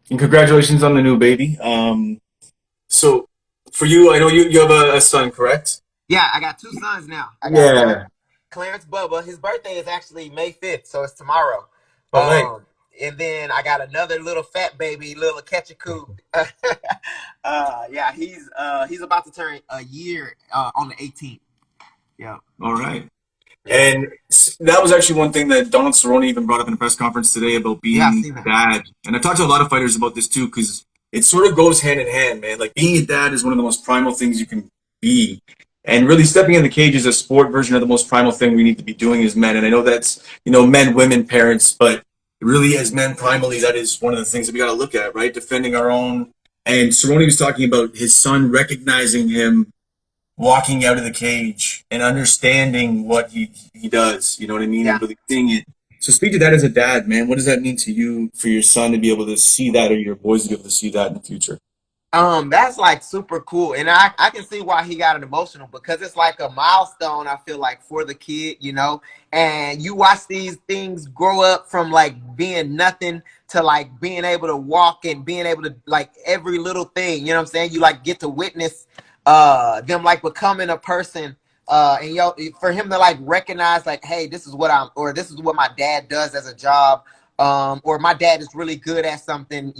And congratulations on the new baby. So for you, I know you have a son, correct? Yeah, I got two sons now. I got Yeah. Clarence Bubba. His birthday is actually May 5th, so it's tomorrow. All right. And then I got another little fat baby, little Ketchikoo. Yeah, he's about to turn a year on the 18th. Yeah, All right. yeah, And that was actually one thing that Donald Cerrone even brought up in a press conference today about yeah. I being seen that. dad. And I talked to a lot of fighters about this too, because it sort of goes hand in hand, man. Like being a dad is one of the most primal things you can be. And really stepping in the cage is a sport version of the most primal thing we need to be doing as men. And I know that's, men, women, parents, but really as men primally, that is one of the things that we got to look at, right? Defending our own. And Cerrone was talking about his son recognizing him walking out of the cage and understanding what he does, you know what I mean, Yeah. and really seeing it. So speak to that as a dad, man. What does that mean to you for your son to be able to see that, or your boys to be able to see that in the future? That's like super cool. And I can see why he got it emotional because it's like a milestone, I feel like, for the kid. And you watch these things grow up from like being nothing to like being able to walk and being able to like every little thing, you know what I'm saying? You like get to witness them like becoming a person. And for him to like recognize like, hey, this is what I'm or this is what my dad does as a job. Or my dad is really good at something.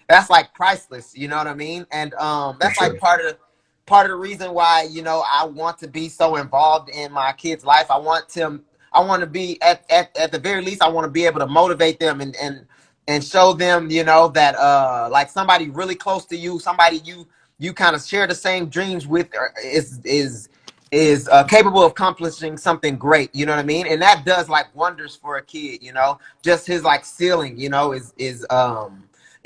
That's like priceless, you know what I mean? And For that's like sure. part of the reason why I want to be so involved in my kids' life. I want to be at the very least I want to be able to motivate them and show them that like somebody really close to you, somebody you kind of share the same dreams with, is capable of accomplishing something great, you know what I mean? And that does like wonders for a kid. Just his like ceiling,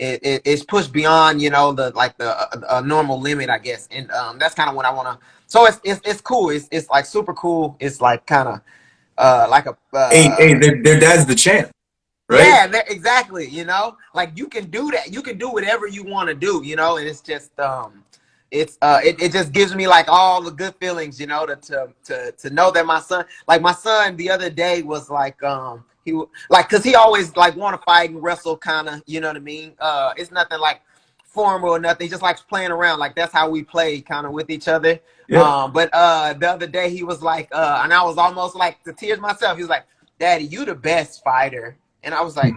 it's pushed beyond the normal limit, I guess. And that's kind of what I want to. So it's cool. It's like super cool. It's like kind of like a Hey, their dad's the champ, right? yeah, exactly. Like you can do that. You can do whatever you want to do. And it's just it just gives me like all the good feelings. To know that my son the other day was like because he always like want to fight and wrestle kind of. You know what I mean? It's nothing like formal or nothing. He just likes playing around. Like that's how we play kind of with each other. Yeah. But the other day he was like, and I was almost like to tears myself. He was like, "Daddy, you the best fighter." And I was like,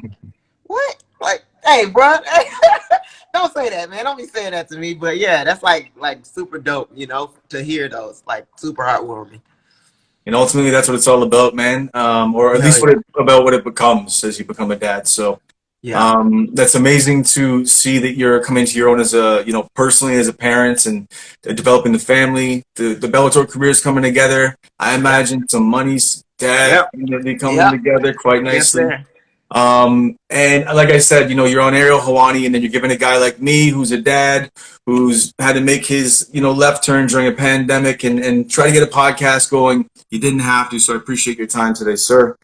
"What?" Like, hey, bro, don't say that, man. Don't be saying that to me. But yeah, that's like super dope, to hear those, like super heartwarming. And ultimately, that's what it's all about, man. Or at Hell least yeah. about what it becomes as you become a dad. So Yeah. that's amazing to see that you're coming to your own as a, personally as a parent and developing the family. The Bellator career is coming together. I Yep. imagine some money's dad Yep. going to be coming Yep. together quite Yes, nicely. sir. And like I said, you're on Ariel Hawani, and then you're giving a guy like me, who's a dad, who's had to make his, left turn during a pandemic and try to get a podcast going. You didn't have to, so I appreciate your time today, sir.